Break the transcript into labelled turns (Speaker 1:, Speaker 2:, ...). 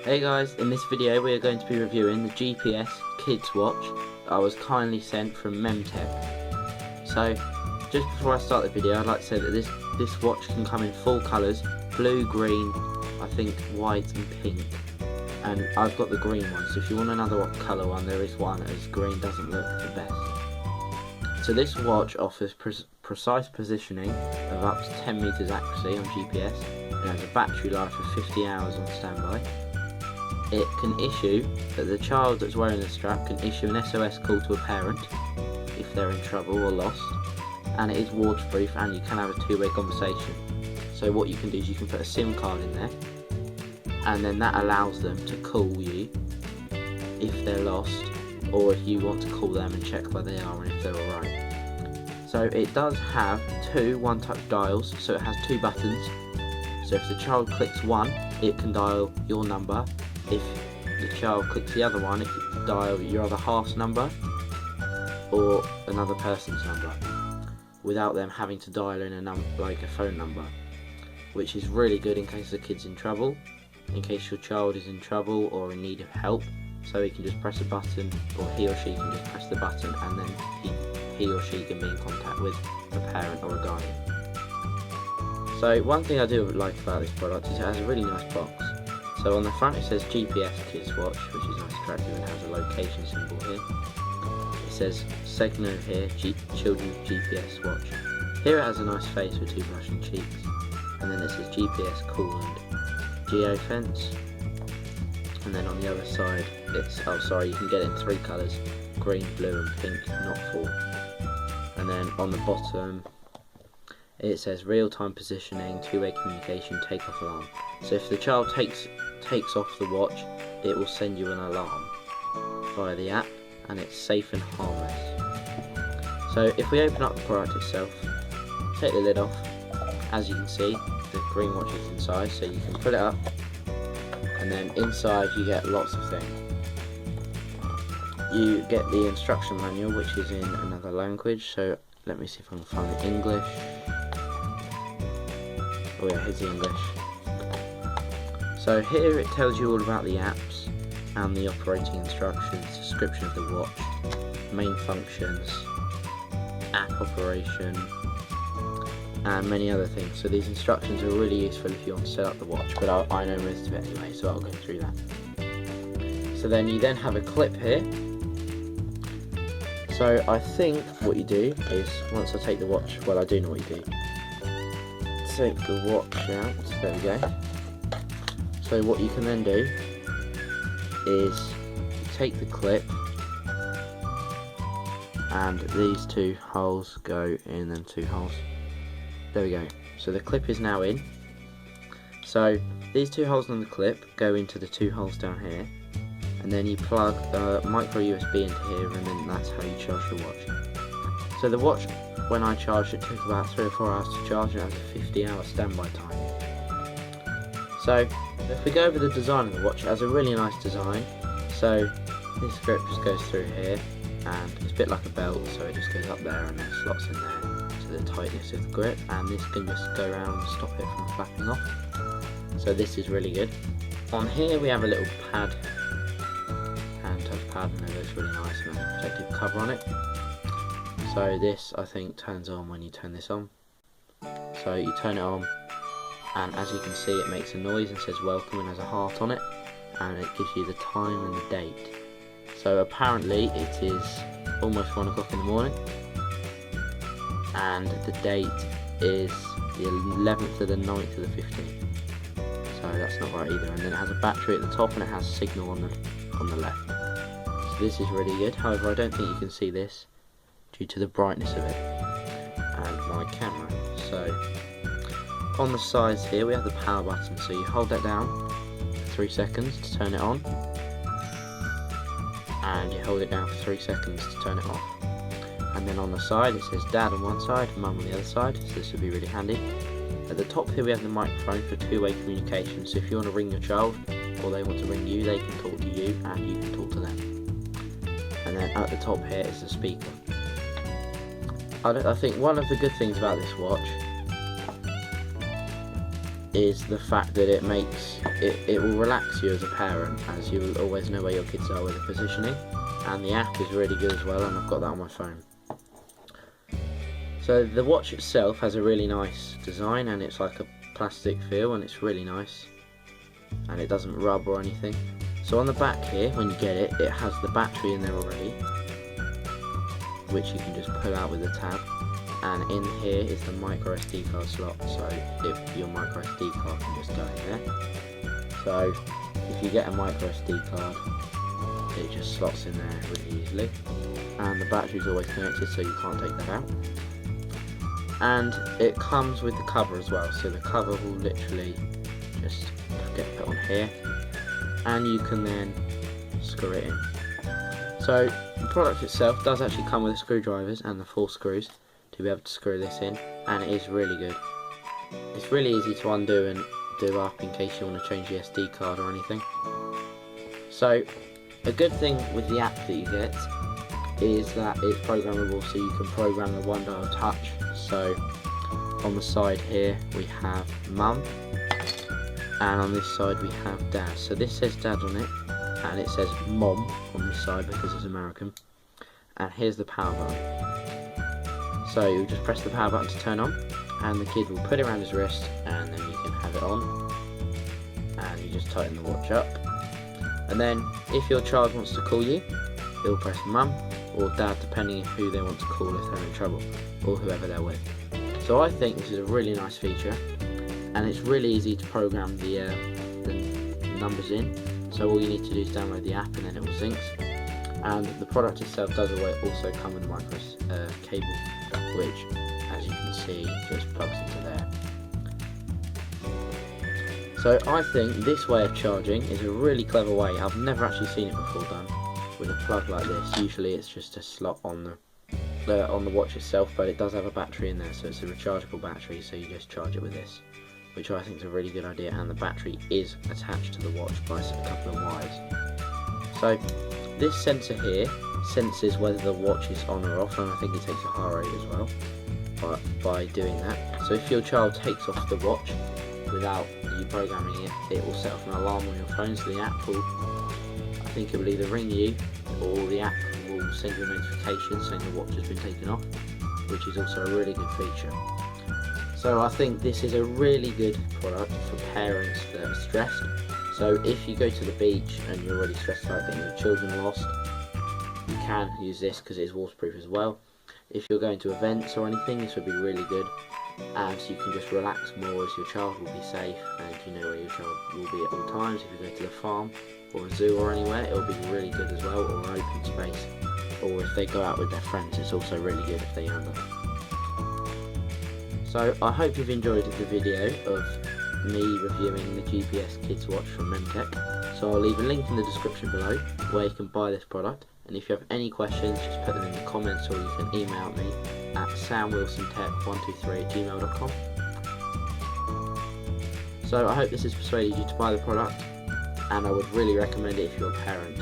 Speaker 1: Hey guys, in this video we are going to be reviewing the GPS Kids Watch that I was kindly sent from Memteq. So, just before I start the video, I'd like to say that this watch can come in full colours: blue, green, I think white and pink. And I've got the green one, so if you want another colour one, there is one, as green doesn't look the best. So this watch offers precise positioning of up to 10 metres accuracy on GPS. It has a battery life of 50 hours on standby. It can issue, that the child that's wearing the strap can issue an SOS call to a parent if they're in trouble or lost, and it is waterproof and you can have a two-way conversation. So what you can do is you can put a SIM card in there, and then that allows them to call you if they're lost, or if you want to call them and check where they are and if they're alright. So it does have two one-touch dials, so it has two buttons. So if the child clicks one, it can dial your number. If the child clicks the other one, it can dial your other half's number or another person's number, without them having to dial in like a phone number, which is really good in case the kid's in trouble, in case your child is in trouble or in need of help. So he can just press a button, or he or she can just press the button, and then he or she can be in contact with a parent or a guardian. So one thing I do like about this product is it has a really nice box. So on the front it says GPS Kids Watch, which is nice attractive, and has a location symbol here. It says Segno here, Children's GPS Watch. Here it has a nice face with two blushing cheeks, and then it says GPS Cool and Geofence. And then on the other side it's, you can get it in three colours: green, blue and pink, not four. And then on the bottom it says real-time positioning, two-way communication, take-off alarm. So if the child takes off the watch, it will send you an alarm via the app, and it's safe and harmless. So if we open up the product itself, take the lid off, as you can see the green watch is inside, so you can pull it up, and then inside you get lots of things. You get the instruction manual, which is in another language, so let me see if I can find the English. Oh yeah, here's the English. So here it tells you all about the apps and the operating instructions, description of the watch, main functions, app operation, and many other things. So these instructions are really useful if you want to set up the watch, but I know most of it anyway, so I'll go through that. So then you have a clip here. So I think what you do is, once I take the watch, well, I do know what you do. Take the watch out, there we go. So what you can then do is take the clip, and these two holes go in them two holes. There we go. So the clip is now in. So these two holes on the clip go into the two holes down here, and then you plug a micro USB into here, and then that's how you charge the watch. So the watch, when I charged it, took about 3 or 4 hours to charge, and it has a 50-hour standby time. So if we go over the design of the watch, it has a really nice design. So this grip just goes through here, and it's a bit like a belt, so it just goes up there and then slots in there to the tightness of the grip, and this can just go around and stop it from flapping off. So this is really good. On here we have a little pad, hand touch pad, and it looks really nice, and has a protective cover on it. So this, I think, turns on when you turn this on. So you turn it on, and as you can see it makes a noise and says welcome and has a heart on it, and it gives you the time and the date. So apparently it is almost 1 o'clock in the morning, and the date is the 11th of the 9th of the 15th. So that's not right either. And then it has a battery at the top, and it has signal on the left. So this is really good. However, I don't think you can see this due to the brightness of it and my camera. So on the sides here we have the power button, so you hold that down for 3 seconds to turn it on, and you hold it down for 3 seconds to turn it off. And then on the side it says Dad on one side, Mum on the other side, so this would be really handy. At the top here we have the microphone for two-way communication, so if you want to ring your child or they want to ring you, they can talk to you and you can talk to them. And then at the top here is the speaker. I think one of the good things about this watch is the fact that it will relax you as a parent, as you will always know where your kids are with the positioning, and the app is really good as well, and I've got that on my phone. So the watch itself has a really nice design, and it's like a plastic feel, and it's really nice, and it doesn't rub or anything. So on the back here, when you get it, it has the battery in there already, which you can just pull out with the tab, and in here is the micro SD card slot, so if your micro SD card can just go in there. So if you get a micro SD card, it just slots in there really easily, and the battery is always connected, so you can't take that out. And it comes with the cover as well, so the cover will literally just get put on here, and you can then screw it in. So the product itself does actually come with the screwdrivers and the 4 screws to be able to screw this in, and it is really good. It's really easy to undo and do up in case you want to change the SD card or anything. So a good thing with the app that you get is that it's programmable, so you can program the 1-dial touch. So on the side here we have Mum, and on this side we have Dad. So this says Dad on it, and it says Mom on this side because it's American. And here's the power button. So you just press the power button to turn on, and the kid will put it around his wrist, and then you can have it on, and you just tighten the watch up. And then if your child wants to call you, he'll press Mum or Dad, depending on who they want to call if they're in trouble, or whoever they're with. So I think this is a really nice feature, and it's really easy to program the numbers in. So all you need to do is download the app, and then it will sync. And the product itself does also come with a micro cable, which, as you can see, just plugs into there. So I think this way of charging is a really clever way. I've never actually seen it before done with a plug like this. Usually it's just a slot on the watch itself, but it does have a battery in there, so it's a rechargeable battery, so you just charge it with this, which I think is a really good idea, and the battery is attached to the watch by a couple of wires. So this sensor here senses whether the watch is on or off, and I think it takes a heart rate as well by doing that. So if your child takes off the watch without you programming it, it will set off an alarm on your phone, so the app will, I think it will either ring you or the app will send you a notification saying the watch has been taken off, which is also a really good feature. So I think this is a really good product for parents that are stressed. So if you go to the beach and you're already stressed about getting your children lost, you can use this because it is waterproof as well. If you're going to events or anything, this would be really good, and so you can just relax more as your child will be safe, and you know where your child will be at all times. If you go to the farm or a zoo or anywhere, it will be really good as well, or an open space, or if they go out with their friends, it's also really good if they have them. So I hope you've enjoyed the video of me reviewing the GPS Kids Watch from Memteq. So I'll leave a link in the description below where you can buy this product, and if you have any questions, just put them in the comments, or you can email me at samwilsontech123@gmail.com. So I hope this has persuaded you to buy the product, and I would really recommend it if you're a parent.